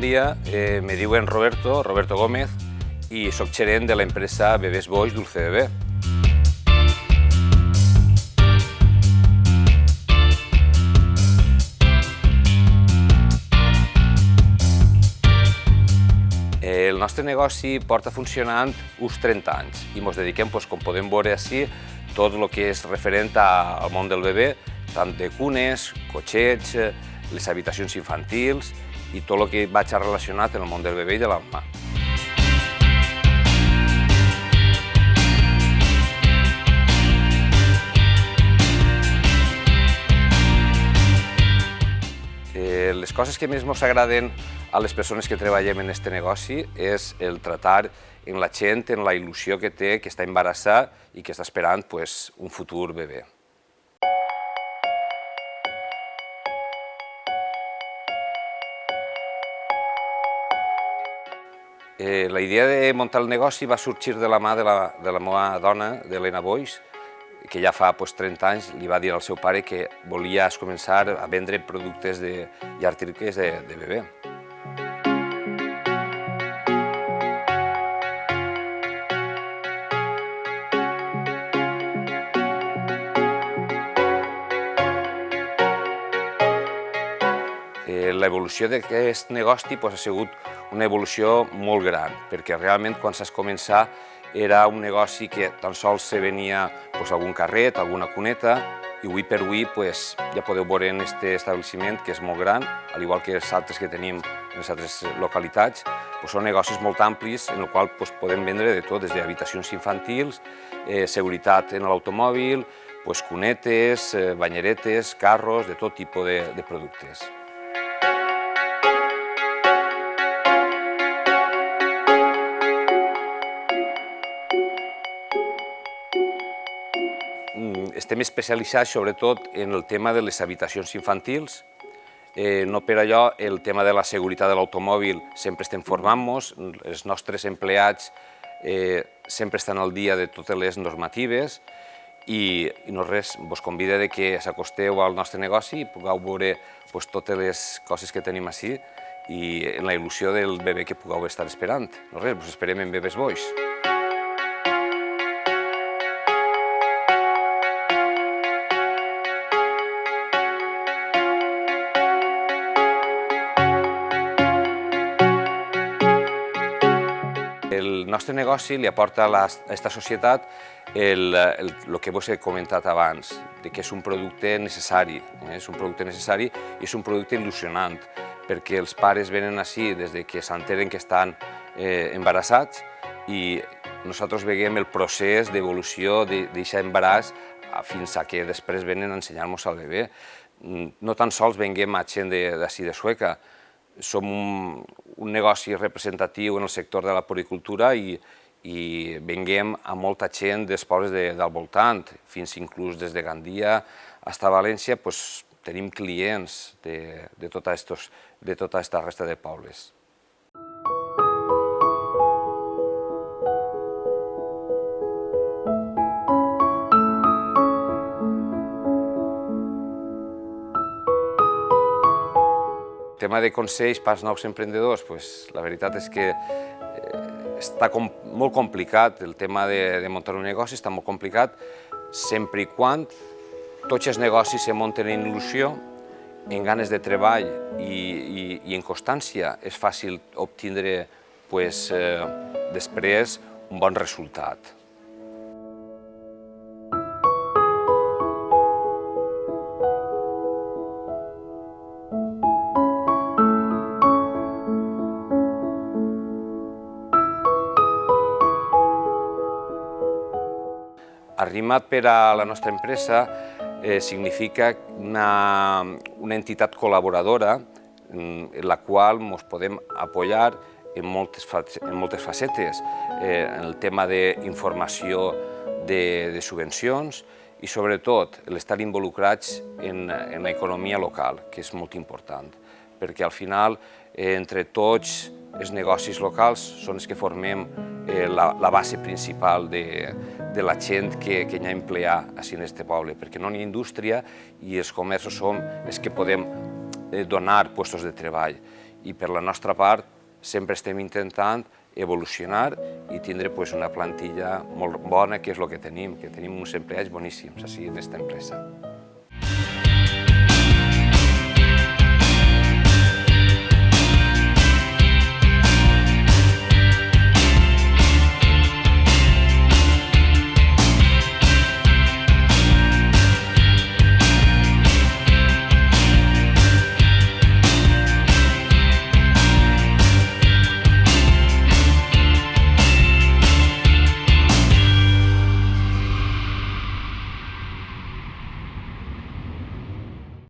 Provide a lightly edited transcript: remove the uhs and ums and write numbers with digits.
dia, me diuen Roberto Gómez, i soc gerent de l'empresa Bebès Boix Dulce Bebé. El nostre negoci porta funcionant uns 30 anys i ens dediquem, com podem veure ací, tot el que és referent al món del bebè, tant de cunes, cotxets, les habitacions infantils i tot el que vaig relacionat amb el món del bebè i de la mama. Les coses que més ens agraden a les persones que treballem en aquest negoci és el tratar amb la gent, en la il·lusió que té, que està embarassada i que està esperant un futur bebè. La idea de muntar el negoci va sorgir de la mà de la meva dona, d'Helena Boix, que ja fa 30 anys li va dir al seu pare que volia començar a vendre productes i articles de bebè. L'evolució d'aquest negoci ha sigut una evolució molt gran, perquè realment quan s'ha començat era un negoci que tan sols se venia algun carret, alguna cuneta, i avui per avui ja podeu veure en aquest establiment, que és molt gran, al igual que els altres que tenim en les altres localitats, són negocis molt amplis en els quals podem vendre de tot, des d'habitacions infantils, seguretat en l'automòbil, cunetes, banyeretes, carros, de tot tipus de productes. Estem especialitzats sobretot en el tema de les habitacions infantils. No per allò el tema de la seguretat de l'automòbil sempre estem formant-nos, els nostres empleats sempre estan al dia de totes les normatives i no res, vos convido que s'acosteu al nostre negoci i pugueu veure totes les coses que tenim ací i en la il·lusió del bebè que pugueu estar esperant. No res, vos esperem en Bebès Boix. El nostre negoci li aporta a aquesta societat el que vos he comentat abans, que és un producte necessari, i és un producte il·lusionant, perquè els pares venen ací des que s'enteren que estan embarassats i nosaltres veiem el procés d'evolució d'aquest embaràs fins que després venen a ensenyar-nos al bebè. No tan sols venguem a gent d'ací de Sueca, som un negoci representatiu en el sector de la poricultura i venguem a molta gent dels pobles del voltant, fins inclús des de Gandia fins a València, tenim clients de tota aquesta resta de pobles. El tema de consells per als nous emprenedors, la veritat és que està molt complicat, el tema de muntar un negoci està molt complicat, sempre i quan tots els negocis se munten en il·lusió, en ganes de treball i en constància, és fàcil obtindre després un bon resultat. Arrimat per a la nostra empresa significa una entitat col·laboradora en la qual ens podem apoyar en moltes facetes, en el tema d'informació de subvencions i sobretot l'estar involucrats en l'economia local, que és molt important, perquè al final entre tots els negocis locals són els que formem la base principal de la gent que hi ha empleat en aquest poble, perquè no hi ha indústria i els comerços som els que podem donar llocs de treball. i per la nostra part sempre estem intentant evolucionar i tindre una plantilla molt bona, que és el que tenim uns empleats boníssims així en aquesta empresa.